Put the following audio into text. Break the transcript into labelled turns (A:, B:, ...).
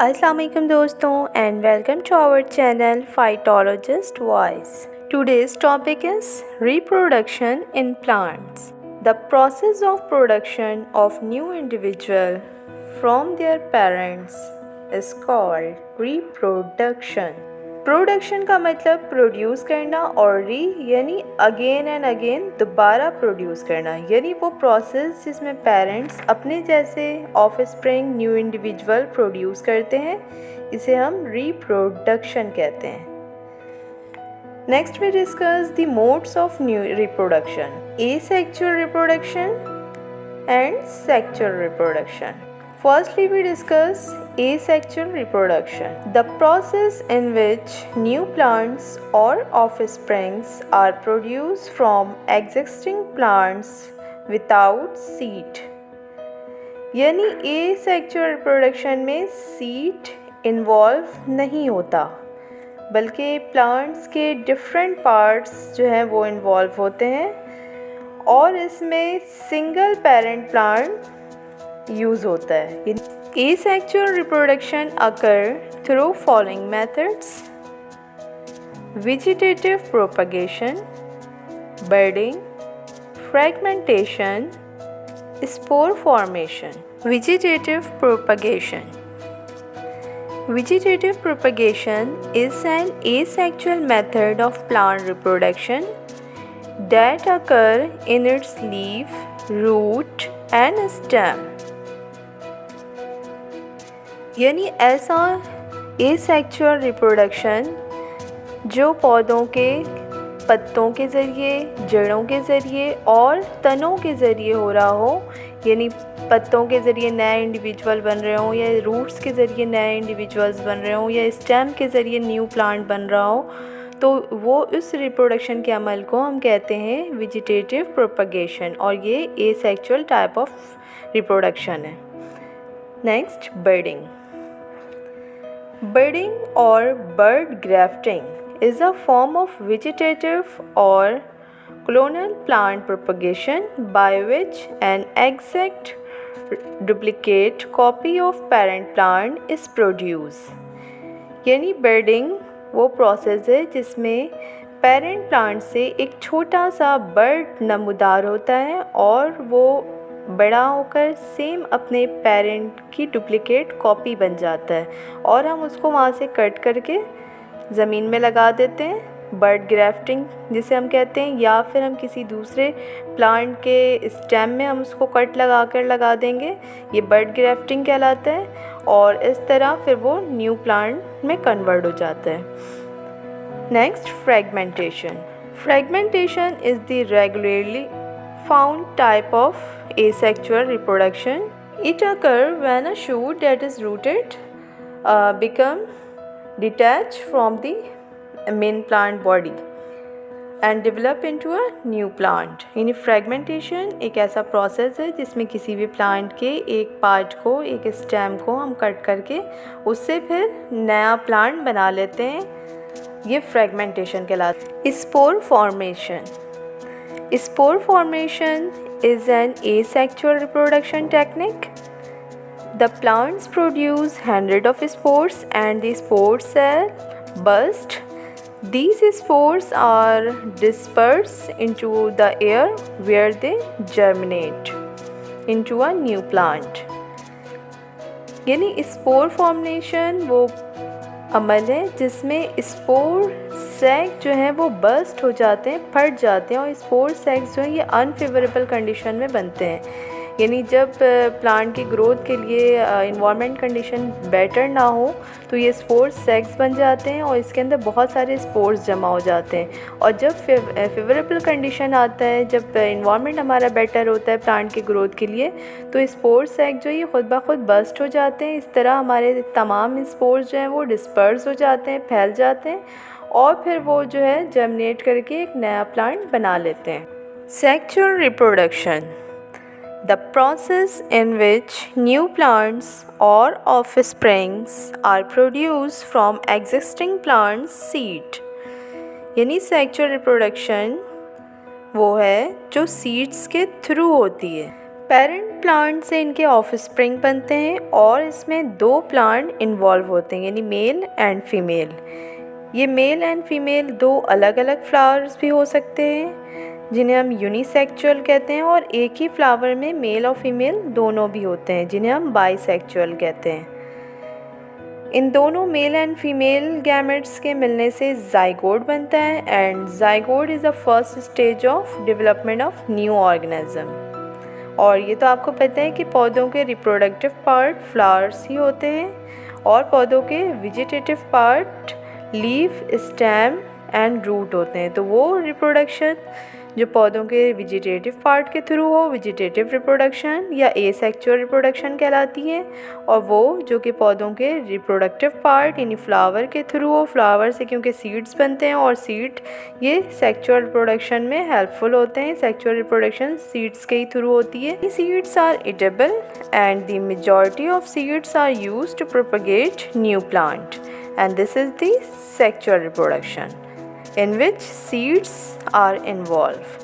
A: Assalamu alaikum doston and welcome to our channel Phytologist Voice. Today's topic is reproduction in plants. The process of production of new individual from their parents is called reproduction. Production का मतलब produce करना और यानी again and again दोबारा produce करना, यानी वो process जिसमें पेरेंट्स अपने जैसे ऑफस्प्रिंग न्यू इंडिविजुअल प्रोड्यूस करते हैं, इसे हम रिप्रोडक्शन कहते हैं. Next we discuss the modes of new reproduction, asexual reproduction and sexual reproduction. Firstly, we discuss asexual reproduction, the process in which new plants or offsprings are produced from existing plants without seed. यानी asexual reproduction में seed involve नहीं होता, बल्कि plants के different parts जो हैं वो involve होते हैं और इसमें single parent plant यूज़ होता है. Asexual reproduction occur through following methods: vegetative propagation, budding, fragmentation, spore formation. Vegetative propagation. Vegetative propagation is an asexual method of plant reproduction that occur in its leaf, root and stem. यानी ऐसा asexual reproduction जो पौधों के पत्तों के ज़रिए, जड़ों के ज़रिए और तनों के ज़रिए हो रहा हो, यानी पत्तों के ज़रिए नए इंडिविजुअल बन रहे हों या रूट्स के ज़रिए नए इंडिविजुअल्स बन रहे हों या स्टेम के ज़रिए न्यू प्लांट बन रहा हो, तो वो इस रिप्रोडक्शन के अमल को हम कहते हैं वेजिटेटिव प्रोपगेशन और ये एसेक्सुअल टाइप ऑफ रिप्रोडक्शन है. Next, बर्डिंग. Budding or bud grafting is a form of vegetative or clonal plant propagation by which an exact duplicate copy of parent plant is produced. यानी budding वो process है जिसमें parent plant से एक छोटा सा bird नमूदार होता है और वो बड़ा होकर सेम अपने पेरेंट की डुप्लिकेट कॉपी बन जाता है और हम उसको वहाँ से कट करके ज़मीन में लगा देते हैं, बर्ड ग्राफ्टिंग जिसे हम कहते हैं, या फिर हम किसी दूसरे प्लांट के स्टेम में हम उसको कट लगा कर लगा देंगे, ये बर्ड ग्राफ्टिंग कहलाता है और इस तरह फिर वो न्यू प्लांट में कन्वर्ट हो जाता है. Next, fragmentation. Fragmentation is the regularly found type of asexual reproduction. It occurs when a shoot that is rooted become detached from the main plant body and develop into a new plant. यानी fragmentation एक ऐसा process है जिसमें किसी भी plant के एक part को, एक स्टेम को हम कट करके उससे फिर नया प्लांट बना लेते हैं, ये फ्रेगमेंटेशन कहलाता है. Spore formation. Spore formation is an asexual reproduction technique. The plants produce hundreds of spores and the spore cell burst. These spores are dispersed into the air where they germinate into a new plant. यानी spore formation वो अमल है जिसमें spore sac जो है वो burst हो जाते हैं, फट जाते हैं और स्पोर सैक्स जो है ये अनफेवरेबल कंडीशन में बनते हैं. यानी जब प्लांट की ग्रोथ के लिए इन्वायरमेंट कंडीशन बेटर ना हो तो ये स्पोर सैक्स बन जाते हैं और इसके अंदर बहुत सारे स्पोर्स जमा हो जाते हैं. और जब फेवरेबल कंडीशन आता है, जब इन्वायरमेंट हमारा बेटर होता है प्लांट की ग्रोथ के लिए, तो स्पोर सैक जो ये ख़ुद ब खुद बर्स्ट हो जाते हैं. इस तरह हमारे तमाम स्पोर्स जो हैं वो डिस्पर्स हो जाते हैं, फैल जाते हैं और फिर वो जो है जर्मिनेट करके एक नया प्लांट बना लेते हैं. Sexual reproduction. The process in which new plants or offsprings are produced from existing plants seed. यानी सेक्सुअल रिप्रोडक्शन वो है जो सीड्स के थ्रू होती है. पेरेंट प्लांट से इनके ऑफस्प्रिंग बनते हैं और इसमें 2 प्लांट इन्वॉल्व होते हैं, यानी मेल एंड फीमेल। ये मेल एंड फीमेल 2 अलग अलग फ्लावर्स भी हो सकते हैं जिन्हें हम यूनिसेक्सुअल कहते हैं, और एक ही फ्लावर में मेल और फीमेल दोनों भी होते हैं जिन्हें हम बाइसेक्सुअल कहते हैं। इन दोनों मेल एंड फीमेल गैमेट्स के मिलने से जाइगोट बनता है, and zygote is the first stage of development of new organism. और ये तो आपको पता है कि पौधों के रिप्रोडक्टिव पार्ट फ्लावर्स ही होते हैं और पौधों के vegetative part leaf, stem and root होते हैं। तो वो रिप्रोडक्शन जो पौधों के वेजिटेटिव पार्ट के थ्रू हो, वेजिटेटिव रिप्रोडक्शन या एसेक्सुअल रिप्रोडक्शन कहलाती है, और वो जो कि पौधों के रिप्रोडक्टिव पार्ट यानी फ्लावर के थ्रू हो। फ्लावर से क्योंकि सीड्स बनते हैं और सीड ये सेक्सुअल रिप्रोडक्शन में हेल्पफुल होते हैं। सेक्सुअल रिप्रोडक्शन सीड्स के ही थ्रू होती है। Seeds are eatable and the majority of seeds are used to propagate new plant, and this is the sexual reproduction in which seeds are involved.